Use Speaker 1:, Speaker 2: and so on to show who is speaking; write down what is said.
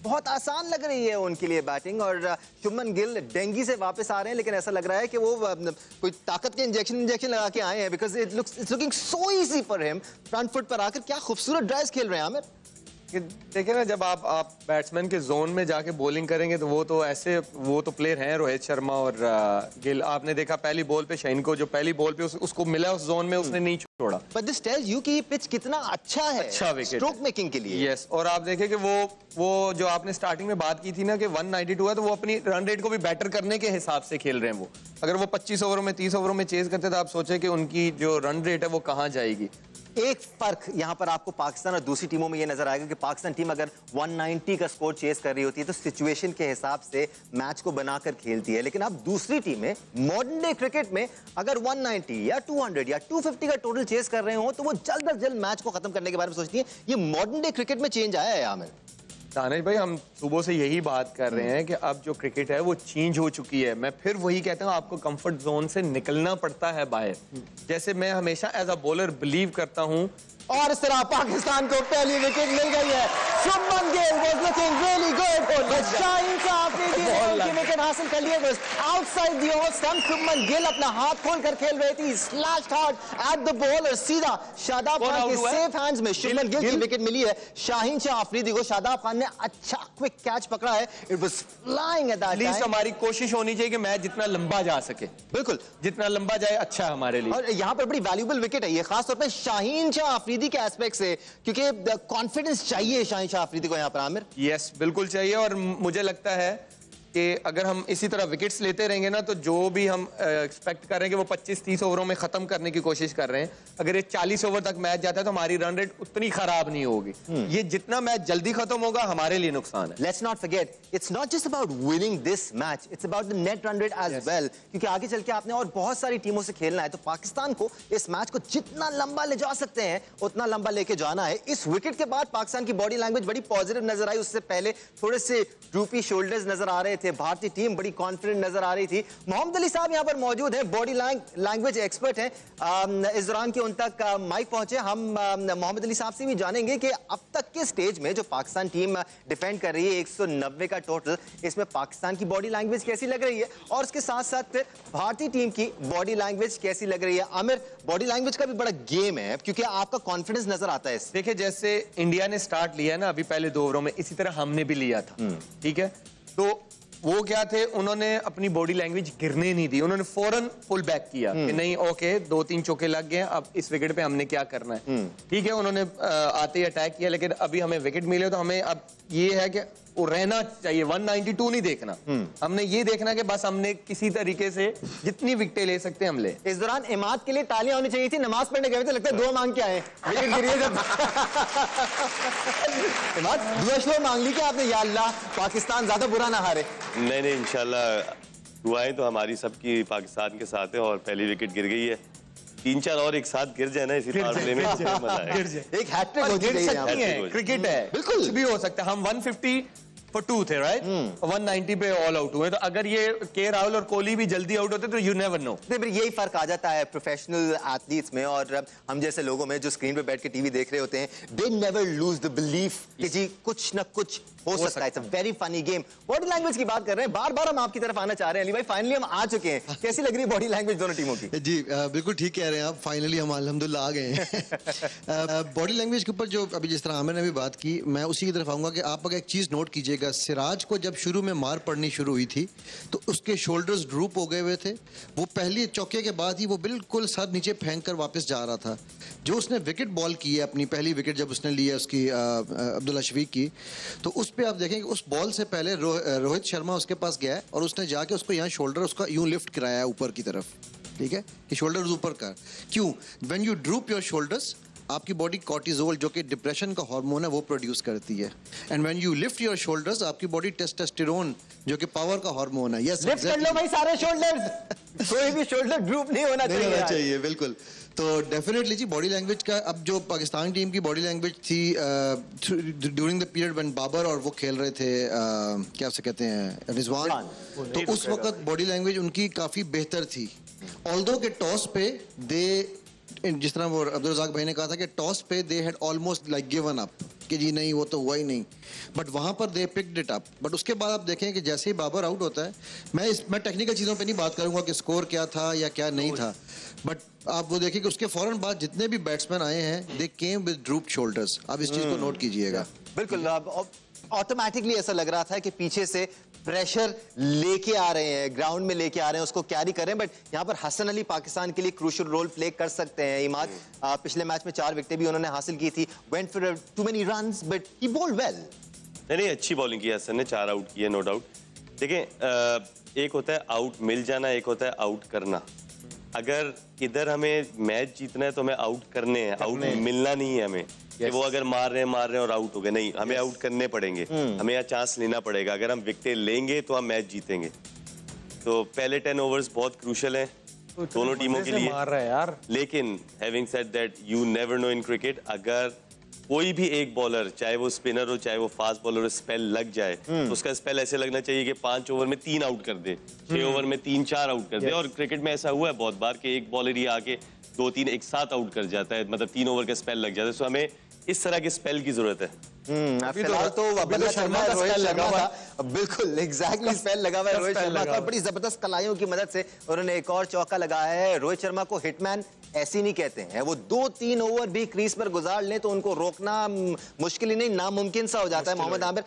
Speaker 1: बहुत आसान लग रही है उनके लिए बैटिंग। और शुभमन गिल डेंगी से वापस आ रहे हैं, लेकिन ऐसा लग रहा है कि वो कोई ताकत के इंजेक्शन लगा के आए हैं, because it's looking so easy for him. Front foot पर आकर क्या खूबसूरत ड्राइव्स खेल रहे हैं आमिर।
Speaker 2: देखिए ना, जब आप बैट्समैन के जोन में जाके बॉलिंग करेंगे तो वो तो प्लेयर हैं रोहित शर्मा और गिल। आपने देखा पहली बॉल पे शाहीन को, जो पहली बॉल पे उसको मिला उस जोन में, उसने नहीं छोड़ा।
Speaker 1: बट दिस टेल्स यू कि ये पिच कितना अच्छा है,
Speaker 2: अच्छा विकेट
Speaker 1: स्ट्रोक मेकिंग के लिए।
Speaker 2: यस, और आप देखें कि वो जो आपने स्टार्टिंग में बात की थी ना कि 192 है, तो वो अपनी रन रेट को भी बेटर करने के हिसाब से खेल रहे हैं। वो अगर वो 25 ओवरों में 30 ओवरों में चेज करते तो आप सोचे कि उनकी जो रन रेट है वो कहाँ जाएगी।
Speaker 1: एक फर्क यहां पर आपको पाकिस्तान और दूसरी टीमों में यह नजर आएगा कि पाकिस्तान टीम अगर 190 का स्कोर चेस कर रही होती है तो सिचुएशन के हिसाब से मैच को बनाकर खेलती है, लेकिन अब दूसरी टीमें मॉडर्न डे क्रिकेट में अगर 190 या 200 या 250 का टोटल चेस कर रहे हो तो वो जल्द अज जल्द मैच को खत्म करने के बारे में सोचती है। ये मॉडर्न डे क्रिकेट में चेंज आया है आमिर।
Speaker 2: दानिश भाई, हम सुबह से यही बात कर रहे हैं कि अब जो क्रिकेट है वो चेंज हो चुकी है। मैं फिर वही कहता हूँ, आपको कंफर्ट जोन से निकलना पड़ता है बाहर। जैसे मैं हमेशा एज अ बॉलर बिलीव करता हूँ,
Speaker 1: और इस तरह पाकिस्तान को पहली विकेट मिल गई है। Shubman Gill was looking really good, Shaheen Afridi ने उनकी विकेट हासिल कर ली है outside the off stump. Shubman Gill अपना हाथ खोलकर खेल रही थी, slashed hard at the ball और सीधा शादाब खान के सेफ हैंड्स में शुभमन गिल की विकेट मिली है। शाहीन अफरीदी को शादाब खान ने अच्छा क्विक कैच पकड़ा है। It was flying at that time.
Speaker 2: हमारी कोशिश होनी चाहिए कि मैच जितना लंबा जा सके,
Speaker 1: बिल्कुल
Speaker 2: जितना लंबा जाए अच्छा है हमारे लिए।
Speaker 1: और यहाँ पर बड़ी वैल्यूएबल विकेट है ये, खासतौर पर शाहीन अफरीदी के एस्पेक्ट से, क्योंकि कॉन्फिडेंस चाहिए शाहीन अफरीदी को यहाँ पर आमिर।
Speaker 2: यस, बिल्कुल चाहिए। और मुझे लगता है कि अगर हम इसी तरह विकेट्स लेते रहेंगे ना तो जो भी हम एक्सपेक्ट कर रहे हैं कि वो 25-30 ओवरों में खत्म करने की कोशिश कर रहे हैं, अगर ये 40 ओवर तक मैच जाता है तो हमारी रन रेट उतनी खराब नहीं होगी। ये जितना मैच जल्दी खत्म होगा हमारे लिए नुकसान है।
Speaker 1: Let's not forget, it's not just about winning this match, it's about the net run rate as well, क्योंकि आगे चल के आपने और बहुत सारी टीमों से खेलना है। तो पाकिस्तान को इस मैच को जितना लंबा ले जा सकते हैं उतना लंबा लेके जाना है। इस विकेट के बाद पाकिस्तान की बॉडी लैंग्वेज बड़ी पॉजिटिव नजर आई, उससे पहले थोड़े से ड्रूपी शोल्डर्स नजर आ रहे थे। भारतीय टीम बड़ी कॉन्फिडेंट नजर आ रही थी। मोहम्मद अली साहब यहां पर मौजूद हैं, बॉडी लैंग्वेज एक्सपर्ट हैं। इस दौरान के उन तक माइक पहुंचे। हम मोहम्मद अली साहब से भी जानेंगे कि अब तक के स्टेज में जो पाकिस्तान टीम डिफेंड कर रही है 190 का टोटल, इसमें पाकिस्तान की बॉडी लैंग्वेज कैसी लग रही है और उसके साथ साथ फिर भारतीय टीम की बॉडी लैंग्वेज कैसी लग रही है। आमिर, बॉडी लैंग्वेज का भी बड़ा गेम है क्योंकि आपका कॉन्फिडेंस नजर आता है।
Speaker 2: देखिए, जैसे इंडिया ने स्टार्ट लिया ना अभी पहले 2 ओवरों में, इसी तरह हमने भी लिया था। ठीक है, तो वो क्या थे, उन्होंने अपनी बॉडी लैंग्वेज गिरने नहीं दी। उन्होंने फौरन पुल बैक किया कि नहीं, ओके 2-3 चौके लग गए, अब इस विकेट पे हमने क्या करना है। ठीक है, उन्होंने आते ही अटैक किया, लेकिन अभी हमें विकेट मिले तो हमें अब ये है कि वो रहना चाहिए। 192 नहीं देखना, हमने ये देखना कि बस हमने किसी तरीके से जितनी विकेटें ले सकते हैं हम ले।
Speaker 1: इस दौरान इमाद के लिए तालियां होनी चाहिए थी, नमाज पढ़ने गए थे, लगता है दुआ मांग के आए, विकेट गिरी है जब। इमाद, दुआ शुआ मांग ली क्या आपने, या अल्लाह पाकिस्तान ज्यादा बुरा ना हारे?
Speaker 3: नहीं, इंशाल्लाह दुआएं तो हमारी सबकी पाकिस्तान के साथ है। और पहली विकेट गिर गई है, 3-4 और एक साथ गिर जाए ना इसी पावर प्ले में, मजा आएगा।
Speaker 1: एक हैट्रिक हो
Speaker 2: सकती है, क्रिकेट है,
Speaker 1: बिल्कुल
Speaker 2: कुछ भी हो सकता है। हम 150 for 2 थे, राइट? 190 पे ऑल आउट हुए। तो अगर ये के राहुल और कोहली भी जल्दी आउट होते तो यू नेवर नो।
Speaker 1: यही फर्क आ जाता है प्रोफेशनल एथलीट्स में और हम जैसे लोगों में जो स्क्रीन पे बैठ के टीवी देख रहे होते हैं। They never lose the belief कि जी कुछ ना कुछ हो सकता है। It's a very funny game. Body language की बात कर रहे हैं, बार बार हम आपकी तरफ आना चाह रहे हैं। अली भाई, फाइनली हम आ चुके हैं, कैसी लग रही है बॉडी लैंग्वेज दोनों टीमों की?
Speaker 4: जी बिल्कुल ठीक कह रहे हैं आप, फाइनली हम अल्हम्दुलिल्लाह आ गए हैं। बॉडी लैंग्वेज के ऊपर जो अभी जिस तरह आमिर ने भी बात की, मैं उसी की तरफ आऊंगा कि आप अगर एक चीज़ नोट कीजिएगा, सिराज को जब शुरू में मार पड़नी शुरू हुई थी तो उसके शोल्डर्स ड्रूप हो गए हुए थे। वो पहली चौके के बाद ही वो बिल्कुल सर नीचे फेंक कर वापस जा रहा था। जो उसने विकेट बॉल की है, अपनी पहली विकेट जब उसने ली है उसकी अब्दुल्ला शफीक की, तो उस पर आप देखेंगे उस बॉल से पहले रोहित शर्मा उसके पास गया है और उसने जाके उसको यहाँ शोल्डर उसका यूं लिफ्ट कराया है ऊपर की तरफ। ठीक है, कि शोल्डर्स ऊपर कर। क्यों? When you drupe your shoulders, आपकी बॉडी कॉर्टिजोल जो कि डिप्रेशन का हार्मोन है वो प्रोड्यूस करती है। And when you lift your shoulders, आपकी बॉडी टेस्टोस्टेरोन जो कि पावर का हार्मोन है। यस,
Speaker 1: लिफ्ट कर लो भाई सारे शोल्डर्स। कोई भी शोल्डर ड्रूप नहीं होना चाहिए।
Speaker 4: बिल्कुल। तो डेफिनेटली जी बॉडी लैंग्वेज का, अब जो पाकिस्तान टीम की बॉडी लैंग्वेज थी during the period when Babar और वो खेल रहे थे, क्या से कहते हैं, रिजवान, तो उस वक्त बॉडी लैंग्वेज उनकी काफ़ी बेहतर थी। ऑल्दो के टॉस पे दे जिस तरह वो अब्दुल रज़ाक भाई ने कहा था कि टॉस पे they had almost like given up कि जी नहीं वो तो हुआ ही नहीं, बट वहाँ पर they picked it up. But उसके बाद आप देखें कि जैसे ही बाबर आउट होता है, मैं टेक्निकल चीज़ों पे नहीं बात करूंगा कि स्कोर क्या था या क्या नहीं था, बट आप वो देखिए कि उसके फौरन बाद जितने भी बैट्समैन आए हैं दे केम विद ड्रूप्ड शोल्डर्स। आप इस चीज़ को नोट कीजिएगा।
Speaker 1: बिल्कुल, ऑटोमेटिकली ऐसा लग रहा था कि पीछे से प्रेशर लेके आ रहे हैं, ग्राउंड में लेके आ रहे हैं, उसको कैरी कर रहे हैं। बट यहाँ पर हसन अली पाकिस्तान के लिए क्रूशियल रोल प्ले कर सकते हैं। इमाद पिछले मैच में 4 विकेटें भी उन्होंने हासिल की थी, went for too many runs but he bowled well.
Speaker 3: नहीं, अच्छी बॉलिंग की हसन ने, 4 आउट किए नो डाउट। देखें, एक होता है आउट मिल जाना, एक होता है आउट करना। अगर इधर हमें मैच जीतना है तो हमें आउट करने हैं, आउट मिलना नहीं है हमें कि वो अगर मार रहे हैं और आउट हो गए, नहीं, हमें आउट करने पड़ेंगे, हमें यहाँ चांस लेना पड़ेगा। अगर हम विकेट लेंगे तो हम मैच जीतेंगे। तो पहले 10 ओवर्स बहुत क्रूशियल हैं दोनों टीमों के लिए।
Speaker 2: मार रहा है यार।
Speaker 3: लेकिन having said that, you never know in cricket, अगर कोई भी एक बॉलर, चाहे वो स्पिनर हो चाहे वो फास्ट बॉलर हो, स्पेल लग जाए तो उसका स्पेल ऐसे लगना चाहिए कि 5 ओवर में 3 आउट कर दे, 6 ओवर में 3-4 आउट कर दे। और क्रिकेट में ऐसा हुआ है बहुत बार कि एक बॉलर ही आके 2-3 एक साथ आउट कर जाता है, मतलब 3 ओवर का स्पेल लग जाता है। सो हमें इस तरह के स्पेल की जरूरत है।
Speaker 1: फिलहाल तो बल्ला शर्मा का रोहित शर्मा था, बिल्कुल एग्जैक्टली स्पेल लगा हुआ है रोहित शर्मा का। बड़ी जबरदस्त कलाइयों की मदद से उन्होंने एक और चौका लगाया है। रोहित शर्मा को हिटमैन ऐसे नहीं कहते हैं, वो 2-3 ओवर भी क्रीज पर गुजार लें तो उनको रोकना मुश्किल ही नहीं, नामुमकिन सा हो जाता है। मोहम्मद आमिर